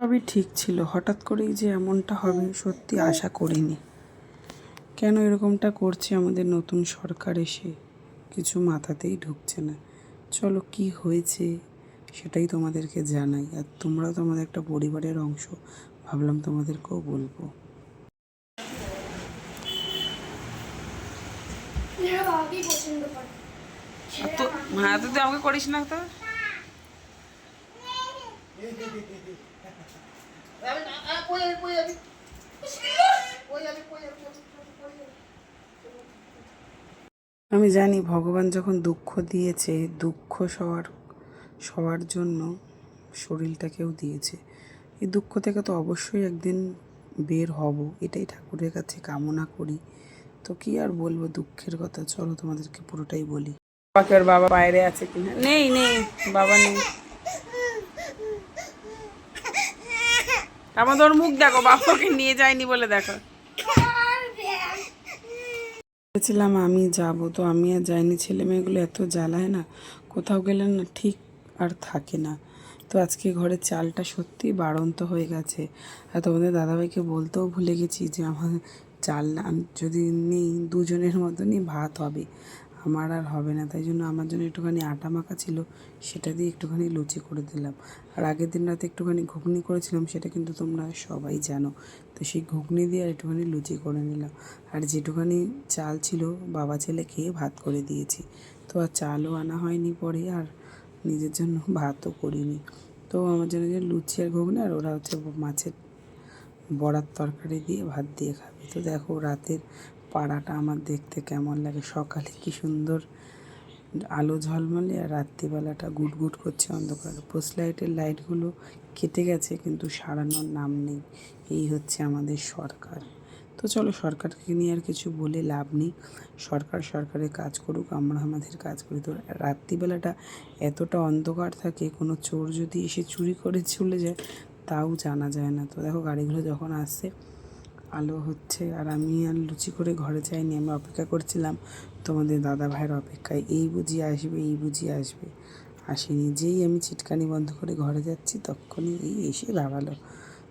সবই ঠিক ছিল, হঠাৎ করেই যে এমনটা হবে সত্যি আশা করিনি। কেন এরকমটা করছে আমাদের নতুন সরকার এসে কিছু মাথাতেই ঢুকছে না। চলো কি হয়েছে সেটাই তোমাদেরকে জানাই, আর তোমরাও তো আমাদের একটা পরিবারের অংশ, ভাবলাম তোমাদেরকেও বলবো। হ্যাঁ তো তুই আমাকে করিস না তো। আমি জানি ভগবান যখন দুঃখ দিয়েছে, দুঃখ সবার জন্য শরীরটাকেও দিয়েছে। এই দুঃখ থেকে তো অবশ্যই একদিন বের হব, এটাই ঠাকুরের কাছে কামনা করি। তো কি আর বলবো দুঃখের কথা, চলো তোমাদেরকে পুরোটাই বলি। বাবাকে ওর বাবা বাইরে আছে কিনা, নেই নেই বাবা নেই। আমাদের ওর মুখ দেখো, বাবাকে নিয়ে যায়নি বলে দেখো। বলেছিলাম আমি যাব, তো আমি আর যাইনি। ছেলে মেয়েগুলো এত জ্বালায় না, কোথাও গেলে না ঠিক আর থাকে না। তো আজকে ঘরে চালটা সত্যি বাড়ন্ত হয়ে গেছে। আর তোমাদের দাদাভাইকে বলতেও ভুলে গেছি যে আমার চাল না, যদি নিই দুজনের মতনই ভাত হবে, আমার আর হবে না। তাই জন্য আমার জন্য একটুখানি আটা মাখা ছিল, সেটা দিয়ে একটুখানি লুচি করে দিলাম। আর আগের দিন রাতে একটুখানি ঘুগনি করেছিলাম, সেটা কিন্তু তোমরা সবাই জানো। তো সেই ঘুগনি দিয়ে আর একটুখানি লুচি করে নিলাম। আর যেটুখানি চাল ছিল বাবা ছেলে খেয়ে ভাত করে দিয়েছি। তো আর চালও আনা হয়নি পরে, আর নিজের জন্য ভাতও করিনি। তো আমার জন্য যে লুচি আর ঘুগনি, আর ওরা হচ্ছে মাছের বড়ার তরকারি দিয়ে ভাত দিয়ে খাবে। তো দেখো রাতের পাড়াটা আমার দেখতে কেমন লাগে, সকালে কি সুন্দর আলো ঝলমলে, আর রাত্রিবেলাটা গুটগুট করছে অন্ধকার। পোস্ট লাইটের লাইটগুলো কেটে গেছে কিন্তু সারানোর নাম নেই। এই হচ্ছে আমাদের সরকার। তো চলো সরকারকে নিয়ে আর কিছু বলে লাভ নেই, সরকার সরকারের কাজ করুক, আমরা আমাদের কাজ করি। তো রাত্রিবেলাটা এতটা অন্ধকার থাকে, কোনো চোর যদি এসে চুরি করে চলে যায় তাও জানা যায় না। তো দেখো গাড়িগুলো যখন আসছে আলো হচ্ছে, আর আমি আর লুচি করে ঘরে যাইনি, আমি অপেক্ষা করছিলাম তোমাদের দাদা ভাইয়ের অপেক্ষায়, এই বুঝি আসবে এই বুঝি আসবে, আসেনি। যেই আমি চিটকানি বন্ধ করে ঘরে যাচ্ছি তখনই এই এসে দাঁড়ালো।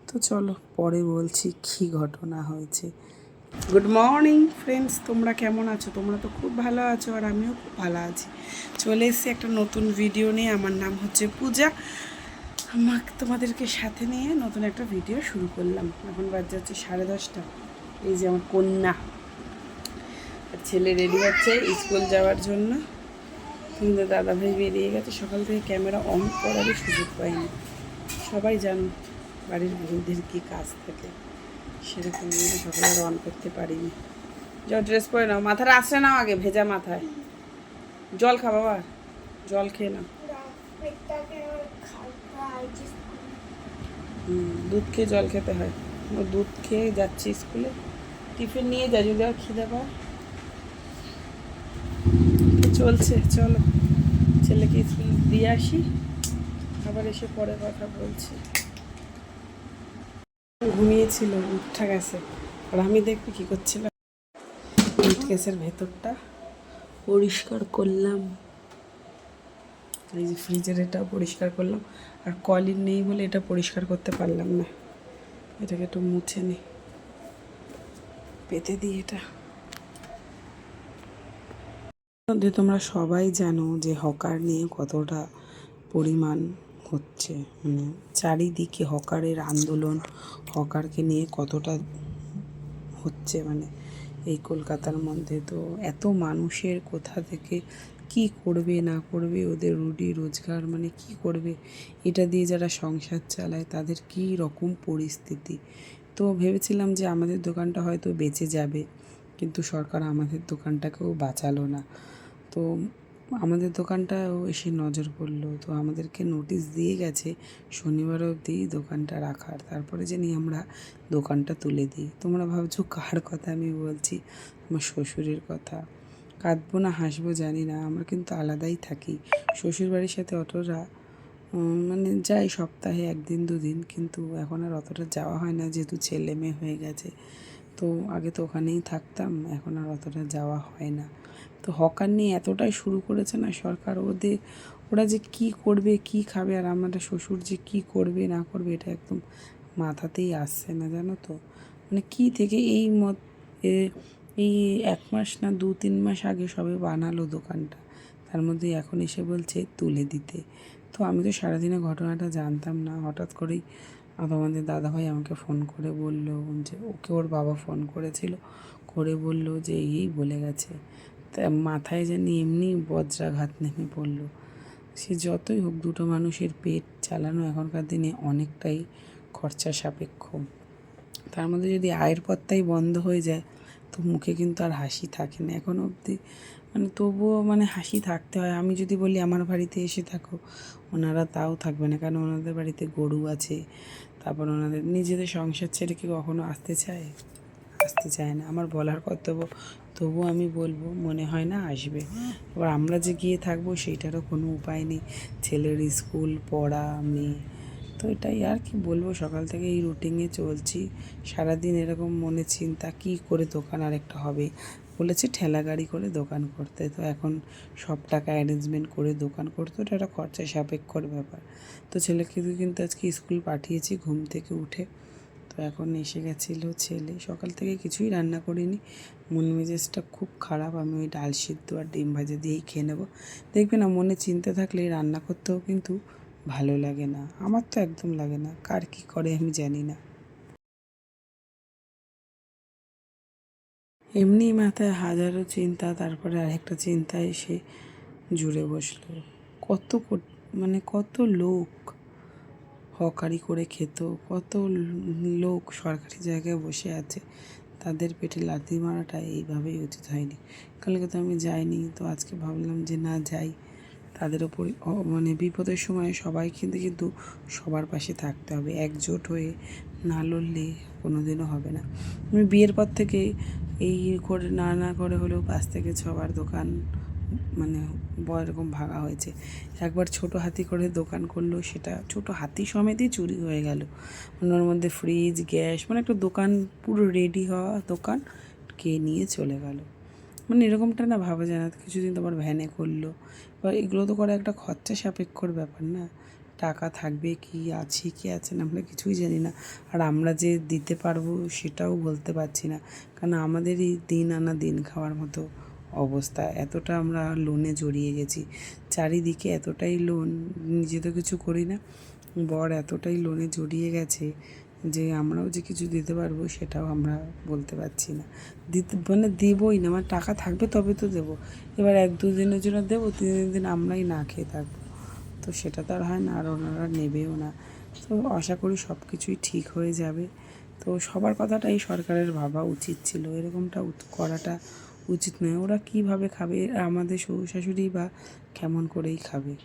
তো চলো পরে বলছি কী ঘটনা হয়েছে। গুড মর্নিং ফ্রেন্ডস, তোমরা কেমন আছো? তোমরা তো খুব ভালো আছো, আর আমিও খুব ভালো আছি। চলে এসেছি একটা নতুন ভিডিও নিয়ে। আমার নাম হচ্ছে পূজা, আমাকে তোমাদেরকে সাথে নিয়ে নতুন একটা ভিডিও শুরু করলাম। এখন বাজে হচ্ছে 10:30। এই যে আমার কন্যা আর ছেলে রেডি হচ্ছে স্কুল যাওয়ার জন্য। কিন্তু দাদাভাই বেরিয়ে গেছে, সকাল থেকে ক্যামেরা অন করারই সুযোগ পাইনি। সবাই জানো বাড়ির বউদের কী কাজ থাকে, সেরকম সকালে আর অন করতে পারিনি। যাও ড্রেস পরে নাও, মাথাটা আসলে নাও, আগে ভেজা মাথায় জল খা বাবা, জল খেয়ে নাও। দুধ খেয়ে জল খেতে হয়। ও দুধ খেয়ে যাচ্ছি স্কুলে, টিফিন নিয়ে যা যদি আর খিদে পায়। চলছে, চলো ছেলেকে স্কুল দিয়ে আসি, আবার এসে পরে কথা বলছি। ঘুমিয়েছিল, উঠা গেছে, আর আমি দেখবি কী করছিলাম, কেসের ভেতরটা পরিষ্কার করলাম। এই যে ফ্রিজের এটা পরিষ্কার করলাম, আর কলিন নেই বলে এটা পরিষ্কার করতে পারলাম না। এটাকে একটু মুছে নিই, পেতে দিই এটা। তোমরা সবাই জানো যে হকার নিয়ে কতটা পরিমাণ হচ্ছে, মানে চারিদিকে হকারের আন্দোলন, হকারকে নিয়ে কতটা হচ্ছে, মানে এই কলকাতার মধ্যে। তো এত মানুষের কোথা থেকে কি করবে না করবে, ওদের রুটি রোজগার মানে কি করবে, এটা দিয়ে যারা সংসার চালায় তাদের কী রকম পরিস্থিতি। তো ভেবেছিলাম যে আমাদের দোকানটা হয়তো বেঁচে যাবে, কিন্তু সরকার আমাদের দোকানটাকেও বাঁচালো না। তো আমাদের দোকানটাও এসে নজর পড়লো, তো আমাদেরকে নোটিশ দিয়ে গেছে শনিবার অবধি দোকানটা রাখার, তারপরে জানি আমরা দোকানটা তুলে দিই। তোমরা ভাবছো কার কথা আমি বলছি? আমার শ্বশুরের কথা। কাঁদবো না হাসবো জানি না, আমরা কিন্তু আলাদাই থাকি। শ্বশুরবাড়ির সাথে অতটা মানে যাই সপ্তাহে 1 দিন 2 দিন, কিন্তু এখন আর অতটা যাওয়া হয় না যেহেতু ছেলে মেয়ে হয়ে গেছে। তো আগে তো ওখানেই থাকতাম, এখন আর অতটা যাওয়া হয় না। তো হকার নিয়ে এতটাই শুরু করেছে না সরকার, ওরা যে কি করবে কি খাবে, আর আমাদের শ্বশুর যে কি করবে না করবে এটা একদম মাথাতেই আসছে না, জানো তো। মানে কী থেকে এই 1 মাস না 2-3 মাস আগে সবে বানালো দোকানটা, তার মধ্যে এখন এসে বলছে তুলে দিতে। তো আমি তো সারাদিনে ঘটনাটা জানতাম না, হঠাৎ করেই তোমাদের দাদাভাই আমাকে ফোন করে বলল যে ওকে ওর বাবা ফোন করেছিল, করে বলল যে এই বলে গেছে। তা মাথায় জানি এমনি বজ্রাঘাত নেমে পড়লো। সে যতই হোক দুটো মানুষের পেট চালানো এখনকার দিনে অনেকটাই খরচা সাপেক্ষ। তার মধ্যে যদি আয়ের পথটাই বন্ধ হয়ে যায় তো মুখে কিন্তু আর হাসি থাকে না এখন অবধি। মানে তবুও মানে হাসি থাকতে হয়। আমি যদি বলি আমার বাড়িতে এসে থাকো, ওনারা তাও থাকবে না, কারণ ওনাদের বাড়িতে গরু আছে। তারপর ওনাদের নিজেদের সংসার ছেড়ে কি কখনো আসতে চায়? আসতে চায় না। আমার বলার কর্তব্য, তবুও আমি বলবো, মনে হয় না আসবে। এবার আমরা যে গিয়ে থাকবো সেইটারও কোনো উপায় নেই। ছেলের স্কুল, পড়া, মেয়ে, তো এটাই আর কি বলবো। সকাল থেকে এই রুটিনে চলছি, সারাদিন এরকম মনে চিন্তা কী করে দোকান আরেকটা হবে। বলেছে ঠেলা গাড়ি করে দোকান করতে, তো এখন সব টাকা অ্যারেঞ্জমেন্ট করে দোকান করতে, ওটা একটা খরচা সাপেক্ষর ব্যাপার। তো ছেলেকে কিন্তু আজকে স্কুল পাঠিয়েছি ঘুম থেকে উঠে। তো এখন এসে গেছিলো ছেলে, সকাল থেকে কিছুই রান্না করিনি, মন মেজাজটা খুব খারাপ। আমি ওই ডাল সিদ্ধ আর ডিম ভাজা দিয়েই খেয়ে নেবো। দেখবে না, মনে চিন্তা থাকলে রান্না করতেও কিন্তু ভালো লাগে না। আমার তো একদম লাগে না, কার কী করে আমি জানি না। এমনি মাথায় হাজারো চিন্তা, তারপরে আরেকটা চিন্তা এসে জুড়ে বসলো। মানে কত লোক হকারি করে খেত, কত লোক সরকারি জায়গায় বসে আছে, তাদের পেটে লাথি মারাটা এইভাবেই উচিত হয়নি। কালকে তো আমি যাইনি, তো আজকে ভাবলাম যে না যাই। তাদের ওপর মানে বিপদের সময় সবাই কিন্তু সবার পাশে থাকতে হবে, একজোট হয়ে না লড়লে কোনো দিনও হবে না। আমি বিয়ের পর থেকে এই করে না করে হলেও 5 থেকে 6 বার দোকান মানে এরকম ভাঙা হয়েছে। একবার ছোট হাতি করে দোকান করলো, সেটা ছোট হাতি সমেতই চুরি হয়ে গেল। মানে ওর মধ্যে ফ্রিজ, গ্যাস, মানে একটা দোকান পুরো রেডি হওয়া দোকান কে নিয়ে চলে গেল। মানে এরকমটা না ভাবা যায় না। কিছুদিন তোমার ভ্যানে করলো, এবার এগুলো তো করা একটা খরচা সাপেক্ষর ব্যাপার না। টাকা থাকবে কি আছে না আমরা কিছুই জানি না। আর আমরা যে দিতে পারবো সেটাও বলতে পারছি না, কারণ আমাদেরই দিন আনা দিন খাওয়ার মতো অবস্থা। এতটা আমরা লোনে জড়িয়ে গেছি, চারিদিকে এতটাই লোন, নিজে তো কিছু করি না, বর এতটাই লোনে জড়িয়ে গেছে যে আমরাও যে কিছু দিতে পারবো সেটাও আমরা বলতে পারছি না। মানে দেবই না, আমার টাকা থাকবে তবে তো দেবো। এবার 1-2 দিনের জন্য দেবো, 3 দিন আমরাই না খেয়ে থাকবো, তো সেটা তো আর হয় না, আর ওনারা নেবেও না। তো আশা করি সব কিছুই ঠিক হয়ে যাবে। তো সবার কথাটাই সরকারের ভাবা উচিত ছিল, এরকমটা করাটা উচিত নয়। ওরা কীভাবে খাবে, আমাদের শ্বশুর শাশুড়ি বা কেমন করেই খাবে।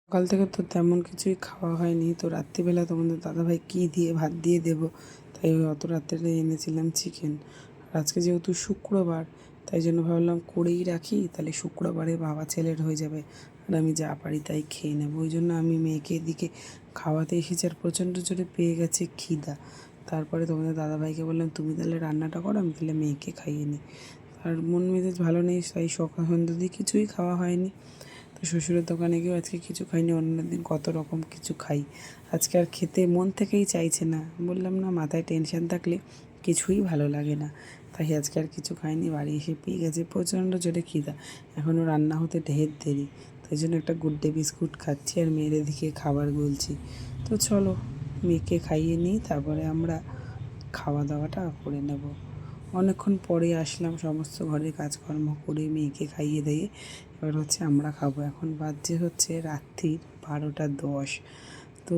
সকাল থেকে তো তেমন কিছুই খাওয়া হয়নি, তো রাত্রিবেলা তোমাদের দাদাভাই কী দিয়ে ভাত দিয়ে দেবো, তাই ওই অত রাত্রে এনেছিলাম চিকেন। আর আজকে যেহেতু শুক্রবার, তাই জন্য ভাবলাম করেই রাখি, তাহলে শুক্রবারে বাবা ছেলের হয়ে যাবে, আর আমি যা পারি তাই খেয়ে নেবো। ওই জন্য আমি মেয়েকে এদিকে খাওয়াতে এসেছি, আর প্রচণ্ড জোরে পেয়ে গেছে খিদা। তারপরে তোমাদের দাদাভাইকে বললাম তুমি তাহলে রান্নাটা করো, আমি তাহলে মেয়েকে খাইয়ে নিই। আর মন মেজাজ ভালো নেই, তাই সকাল সন্ধ্যা দিয়ে কিছুই খাওয়া হয়নি। তো শ্বশুরের দোকানে গিয়েও আজকে কিছু খাইনি, অন্যদিন কত রকম কিছু খাই। আজকে আর খেতে মন থেকেই চাইছে না, বললাম না মাথায় টেনশন থাকলে কিছুই ভালো লাগে না, তাই আজকে আর কিছু খাইনি। বাড়ি এসে পেয়ে গেছে প্রচণ্ড জোরে খিদা, এখনও রান্না হতে ঢের দেরি, তাই জন্য একটা গুড ডে বিস্কুট খাচ্ছি আর মেয়ের দিকে খাবার গুলছি। তো চলো মেয়েকে খাইয়ে নিই, তারপরে আমরা খাওয়া দাওয়াটা করে নেব। অনেকক্ষণ পরে আসলাম, সমস্ত ঘরের কাজকর্ম করে মেয়েকে খাইয়ে দিয়ে এবার হচ্ছে আমরা খাবো। এখন বাজছে হচ্ছে রাত্রির 12টা 10। তো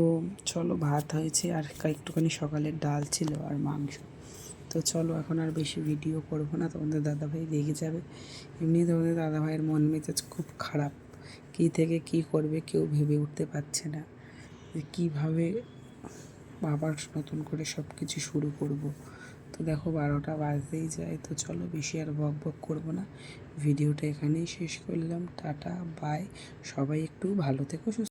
চলো ভাত হয়েছে আর একটুখানি সকালের ডাল ছিল আর মাংস, তো তো চলো এখন আর বেশি ভিডিও করবো না, তোমাদের দাদাভাই রেগে যাবে। এমনি তোমাদের দাদাভাইয়ের মন মেজাজ খুব খারাপ, কী থেকে কী করবে কেউ ভেবে উঠতে পারছে না, যে কীভাবে আবার নতুন করে সব কিছু শুরু করব। তো দেখো 12টা বাজতেই যায়। তো চলো বেশি আর বক বক করবো না, ভিডিওটা এখানেই শেষ করলাম। টাটা বাই, সবাই একটু ভালো থেকো, সুস্থ